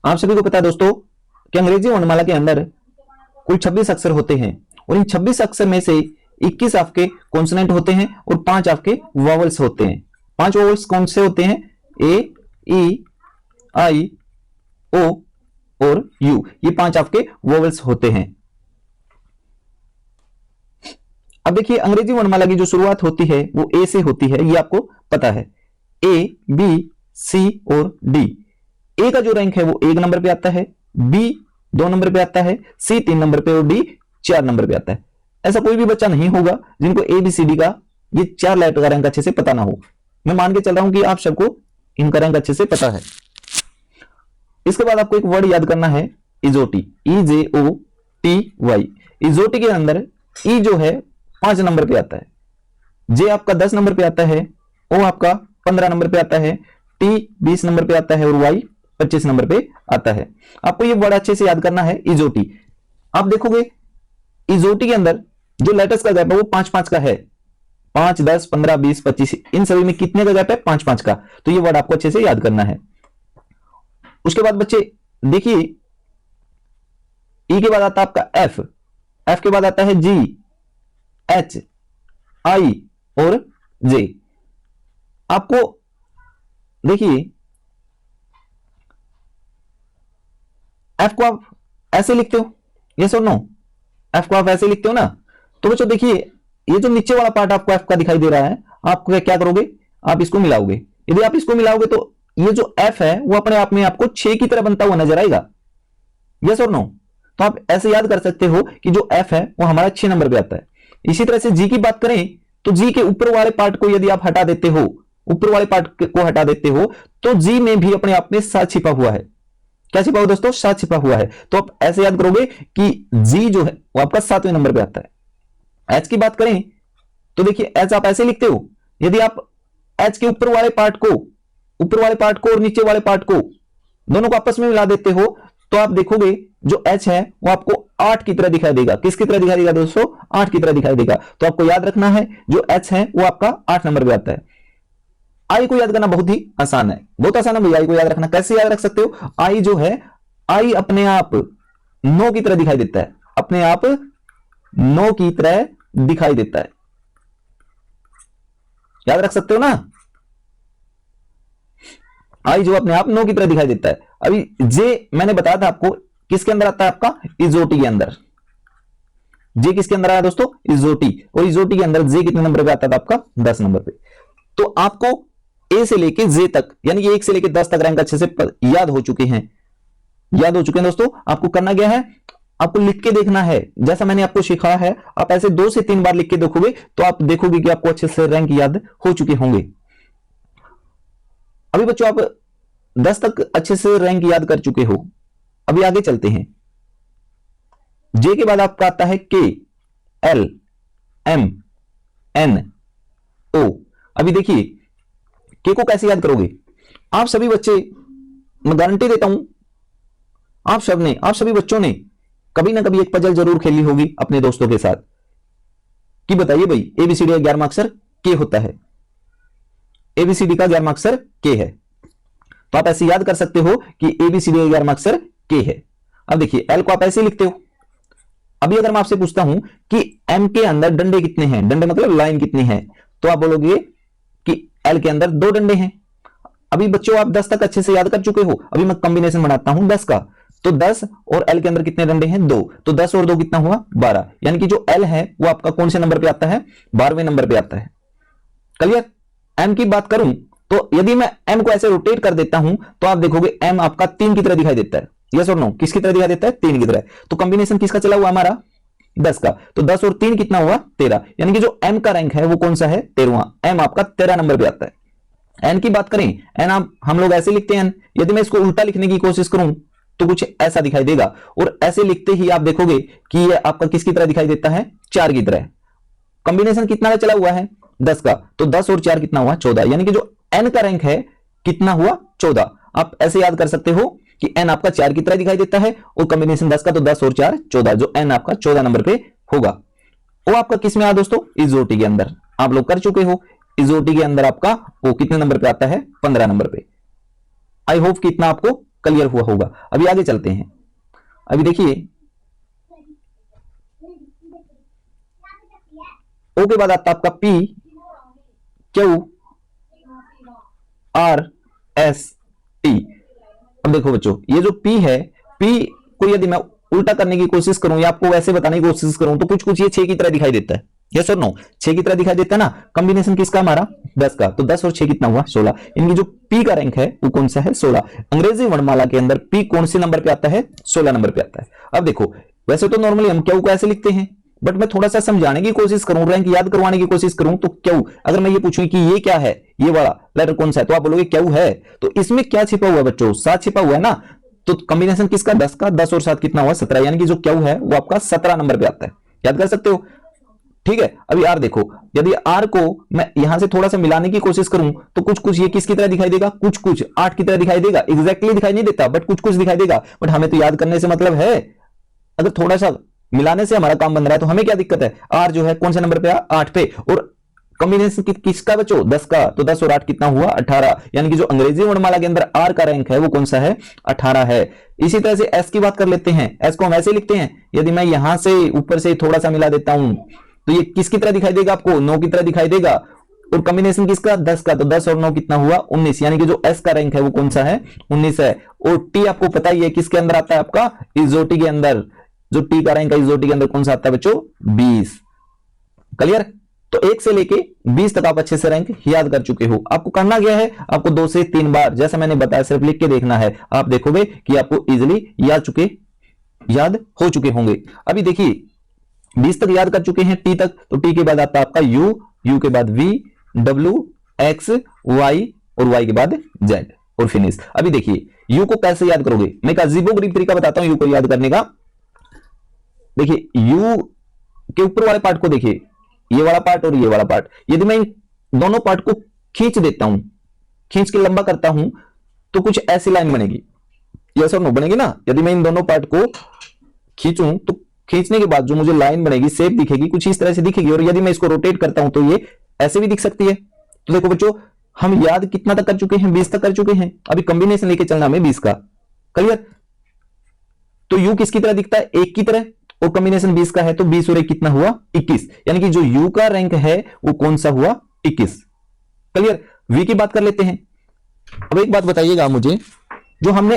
आप सभी को पता है दोस्तों कि अंग्रेजी वर्णमाला के अंदर कुल 26 अक्षर होते हैं और इन 26 अक्षर में से 21 आपके कॉन्सोनेंट होते हैं और 5 आपके वॉवल्स होते हैं। 5 वॉवल्स कौन से होते हैं? ए, ई, आई, ओ और यू, ये 5 आपके वॉवल्स होते हैं। अब देखिए अंग्रेजी वर्णमाला की जो शुरुआत होती है वो ए से होती है, ये आपको पता है। ए, बी, सी और डी। ए का जो रैंक है वो 1 नंबर पे आता है, बी 2 नंबर पे आता है, सी 3 नंबर पे और डी 4 नंबर पे आता है। ऐसा कोई भी बच्चा नहीं होगा जिनको ए बी सी डी का ये 4 लेटर का रैंक अच्छे से पता ना हो। मैं मान के चल रहा हूं कि आप सबको इनका रैंक अच्छे से पता है। इसके बाद आपको एक वर्ड याद करना है, इजोटी, EJOTY। इजोटी के अंदर ई जो है 5 नंबर पे आता है, जे आपका 10 नंबर पे आता है, ओ आपका 15 नंबर पे आता है, टी 20 नंबर पे आता है और वाई 25 नंबर पे आता है। आपको ये वर्ड अच्छे से याद करना है, इजोटी। आप देखोगे इजोटी के अंदर जो लेटर्स का गैप है वो 5-5 का है। 5, 10, 15, 20, 25, इन सभी में कितने का गैप है? 5-5 का। तो ये वर्ड आपको अच्छे से याद करना है। उसके बाद बच्चे देखिए, ई के बाद आता है आपका एफ, एफ के बाद आता है जी, एच, आई और जे। आपको देखिए एफ को आप ऐसे लिखते हो, यस और नो? एफ को आप ऐसे लिखते हो ना? तो बच्चों देखिए ये जो नीचे वाला पार्ट आपको एफ का दिखाई दे रहा है, आपको क्या करोगे? आप इसको मिलाओगे। यदि आप इसको मिलाओगे तो ये जो एफ है वो अपने आप में आपको 6 की तरह बनता हुआ नजर आएगा, यस और नो? तो आप ऐसे याद कर सकते हो कि जो एफ है वो हमारा 6 नंबर पे आता है। इसी तरह से जी की बात करें तो जी के ऊपर वाले पार्ट को यदि आप हटा देते हो, ऊपर वाले पार्ट को हटा देते हो तो जी में भी अपने आप में 7 छिपा हुआ है। क्या छिपा हुआ दोस्तों? 7 छिपा हुआ है। तो आप ऐसे याद करोगे कि जी जो है वो आपका 7वें नंबर पे आता है। एच की बात करें तो देखिए एच आप ऐसे लिखते हो, यदि आप एच के ऊपर वाले पार्ट को और नीचे वाले पार्ट को दोनों को आपस में मिला देते हो तो आप देखोगे जो एच है वो आपको 8 की तरह दिखाई देगा। किसकी तरह दिखाई देगा दोस्तों? 8 की तरह दिखाई देगा। तो आपको याद रखना है जो एच है वो आपका 8 नंबर पे आता है। आई को याद करना बहुत ही आसान है, बहुत आसान है भैया। आई को याद रखना कैसे याद रख सकते हो? आई जो है, आई अपने आप 9 की तरह दिखाई देता है, अपने आप 9 की तरह दिखाई देता है। याद रख सकते हो ना? आई जो अपने आप 9 की तरह दिखाई देता है। अभी जे मैंने बताया था आपको किसके अंदर आता है? आपका इजोटी के अंदर। जे किसके अंदर आया दोस्तों? इजोटी। और इजोटी के अंदर जे कितने नंबर पे आता था? आपका 10 नंबर पे। तो आपको ए से लेके जे तक यानी कि 1 से लेके 10 तक रैंक अच्छे से याद हो चुके हैं, दोस्तों। आपको करना क्या है? आपको लिख के देखना है जैसा मैंने आपको सिखाया है। आप ऐसे 2 से 3 बार लिख के देखोगे तो आप देखोगे कि आपको अच्छे से रैंक याद हो चुके होंगे। अभी बच्चों आप 10 तक अच्छे से रैंक याद कर चुके हो। अभी आगे चलते हैं। जे के बाद आपका आता है के, एल, एम, एन, ओ। अभी देखिए के को कैसे याद करोगे? आप सभी बच्चे, मैं गारंटी देता हूं, आप सभी बच्चों ने कभी ना कभी एक पजल जरूर खेली होगी अपने दोस्तों के साथ कि बताइए भाई एबीसीडी का 11वां अक्षर के होता है। एबीसीडी का 11वां अक्षर के है। तो आप ऐसे याद कर सकते हो कि एबीसीडी का 11वां अक्षर के है। अब देखिए एल को आप ऐसे लिखते हो। अभी अगर मैं आपसे पूछता हूं कि एम के अंदर डंडे कितने हैं, डंडे मतलब लाइन कितनी है, तो आप बोलोगे कि एल के अंदर 2 डंडे हैं। अभी बच्चों आप 10 तक अच्छे से याद कर चुके हो। अभी मैं कॉम्बिनेशन बनाता हूं 10 का। तो 10 और एल के अंदर कितने डंडे हैं? 2। तो 10 और 2 कितना हुआ? 12। यानी कि जो एल है वो आपका कौन से नंबर पे आता है? 12वें नंबर पे आता है। क्लियर? एम की बात करूं तो यदि मैं एम को ऐसे रोटेट कर देता हूं तो आप देखोगे एम आपका 3 की तरह दिखाई देता है। यस और नो? किसकी तरह दिखाई देता है? 3 की तरह। तो कॉम्बिनेशन किसका चला हुआ? हमारा 10 का। तो 10 और 3 कितना हुआ? 13। यानी कि जो एम का रैंक है वो कौन सा है? 13वां। एम आपका 13 नंबर पे आता है। एन की बात करें, एन हम लोग ऐसे लिखते हैं। यदि मैं इसको उल्टा लिखने की कोशिश करूं तो कुछ ऐसा दिखाई देगा। और ऐसे लिखते ही आप देखोगे कि ये आपका किसकी तरह दिखाई देता है? 4 की तरह। कॉम्बिनेशन कितना का चला हुआ है? 10 का। तो 10 और 4 कितना हुआ? 14। यानी कि जो एन का रैंक है कितना हुआ? 14। आप ऐसे याद कर सकते हो कि एन आपका 4 की तरह दिखाई देता है और कॉम्बिनेशन 10 का, तो 10 और 4 14। जो एन आपका 14 नंबर पे होगा वो आपका किस में आया दोस्तों? इजोटी के अंदर। आप लोग कर चुके हो। इजोटी के अंदर आपका वो कितने नंबर पे आता है? 15 नंबर पे। आई होप कि इतना आपको क्लियर हुआ होगा। अभी आगे चलते हैं। अभी देखिए ओ के बाद आता है आपका P Q R S T। अब देखो बच्चों, ये जो P है, P को यदि मैं उल्टा करने की कोशिश करूं या आपको वैसे बताने की कोशिश करूं तो कुछ कुछ ये 6 की तरह दिखाई देता है। यस और नो? 6 की तरह दिखाई देता है ना। कॉम्बिनेशन किसका हमारा 10 का, तो 10 और 6 कितना हुआ 16। इनकी जो P का रैंक है वो कौन सा है 16। अंग्रेजी वर्णमाला के अंदर P कौन से नंबर पे आता है 16 नंबर पे आता है। अब देखो वैसे तो नॉर्मली हम क्यू को ऐसे लिखते हैं, बट मैं थोड़ा सा समझाने की कोशिश करूं, रैंक याद करवाने की कोशिश करूं तो क्यू, अगर मैं ये पूछूं कि ये क्या है, ये वाला लेटर कौन सा है, तो आप बोलोगे क्यू है। तो इसमें क्या छिपा हुआ है बच्चों 7 छिपा हुआ है ना। तो कॉम्बिनेशन किसका 10 का, 10 और 7 कितना हुआ 17, यानी कि जो क्यू है वो आपका 17 नंबर पे आता है। याद कर सकते हो, ठीक है। अभी आर देखो, यदि आर को मैं यहां से थोड़ा सा मिलाने की कोशिश करूं तो कुछ कुछ ये किसकी तरह दिखाई देगा, कुछ कुछ 8 की तरह दिखाई देगा। एग्जैक्टली दिखाई नहीं देता बट कुछ कुछ दिखाई देगा। बट हमें तो याद करने से मतलब है, अगर थोड़ा सा मिलाने से हमारा काम बन रहा है तो हमें क्या दिक्कत है। आर जो है कौन से नंबर पे है 8 पे, और कॉम्बिनेशन किसका बच्चों 10 का, तो 10 और 8 कितना हुआ 18, यानी कि जो अंग्रेजी वर्णमाला के अंदर आर का रैंक है वो कौन सा है 18 है। इसी तरह से एस की बात कर लेते हैं। एस को हम ऐसे लिखते हैं, यदि मैं यहां से ऊपर से थोड़ा सा मिला देता हूं तो ये किसकी तरह दिखाई देगा आपको 9 की तरह दिखाई देगा। और कॉम्बिनेशन किसका 10 का, तो 10 और 9 कितना हुआ 19, यानी कि जो एस का रैंक है वो कौन सा है 19 है। और टी आपको पता ही है किसके अंदर आता है आपका इजोटी के अंदर। जो टी का रैंक है इजोटी के अंदर कौन सा आता है बच्चों 20। क्लियर? तो 1 से लेके 20 तक आप अच्छे से रैंक याद कर चुके हो। आपको करना क्या है, आपको 2 से 3 बार जैसा मैंने बताया सिर्फ लिख के देखना है, आप देखोगे कि आपको इजीली याद हो चुके होंगे। अभी देखिए 20 तक याद कर चुके हैं टी तक, तो टी के बाद आता है आपका यू, यू के बाद वी, डब्ल्यू, एक्स, वाई और वाई के बाद जेड और फिनिश। अभी देखिए यू को कैसे याद करोगे, मैं एक अजीबोगरीब तरीका बताता हूं यू को याद करने का। देखिए यू के ऊपर वाले पार्ट को देखिए, ये वाला पार्ट और ये वाला पार्ट, यदि मैं इन दोनों पार्ट को खींच देता हूं, खींच के लंबा करता हूं तो कुछ ऐसी लाइन बनेगी। यस और नो बनेगी ना। यदि मैं इन दोनों पार्ट को खींचूं तो खींचने के बाद जो मुझे लाइन बनेगी, शेप दिखेगी, कुछ इस तरह से दिखेगी। और यदि मैं इसको रोटेट करता हूं तो ये ऐसे भी दिख सकती है। तो देखो बच्चों हम याद कितना तक कर चुके हैं 20 तक कर चुके हैं। अभी कॉम्बिनेशन लेके चलना हमें 20 का। क्लियर? तो यू किसकी तरह दिखता है 1 की तरह, और कॉम्बिनेशन 20 का है तो 20 और 1 कितना हुआ 21, यानी कि जो यू का रैंक है वो कौन सा हुआ 21। क्लियर? वी की बात कर लेते हैं। अब एक बात बताइएगा मुझे, जो हमने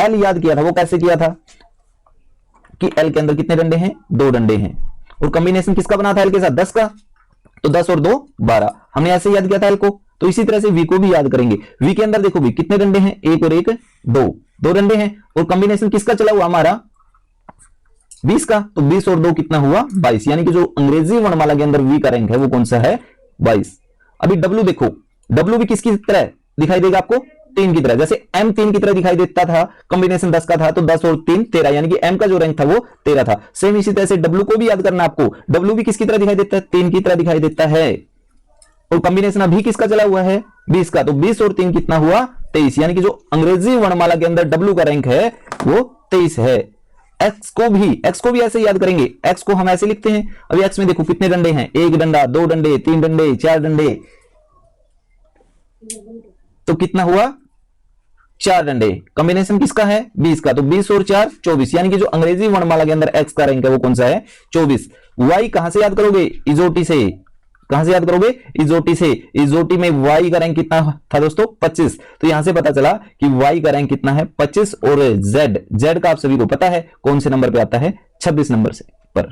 एल याद किया था वो कैसे किया था कि एल के अंदर कितने डंडे हैं 2 डंडे हैं, और कॉम्बिनेशन किसका बना था एल के साथ 10 का, तो 10 और 2 12। हमने ऐसे याद किया था एल को, तो इसी तरह से वी को भी याद करेंगे। वी के अंदर देखो भी कितने डंडे हैं 1 और 1 2 डंडे हैं, और कॉम्बिनेशन किसका चला हुआ हमारा 20 का, तो 20 और 2 कितना हुआ 22, यानी कि जो अंग्रेजी वर्णमाला के अंदर वी का रैंक है वो कौन सा है 22। अभी डब्ल्यू देखो, डब्ल्यू भी किसकी तरह दिखाई देगा आपको 3 की तरह, जैसे एम 3 की तरह दिखाई देता था, कॉम्बिनेशन 10 का था तो 10 और 3 13, यानी कि एम का जो रैंक था वो 13 था। सेम इसी तरह से डब्ल्यू को भी याद करना आपको, डब्ल्यू भी किसकी तरह दिखाई देता है 3 की तरह दिखाई देता है, और कॉम्बिनेशन अभी किसका चला हुआ है 20 का, तो 20 और 3 कितना हुआ 23, यानी कि जो अंग्रेजी वर्णमाला के अंदर डब्ल्यू का रैंक है वो 23 है। एक्स को भी ऐसे याद करेंगे, एक्स को हम ऐसे लिखते हैं। अभी एक्स में देखो कितने डंडे हैं 1 डंडा 2 डंडे 3 डंडे 4 डंडे, तो कितना हुआ 4 डंडे। कॉम्बिनेशन किसका है 20 का, तो 20 और 4 24, यानी कि जो अंग्रेजी वर्णमाला के अंदर एक्स का रैंक है वो कौन सा है 24। वाई कहां से याद करोगे इजोटी से, कहां से याद करोगे इजोटी से। इजोटी में वाई का रैंक कितना था दोस्तों 25, तो यहां से पता चला कि वाई का रैंक कितना है 25। और जेड का आप सभी को पता है कौन से नंबर पे आता है 26 नंबर से।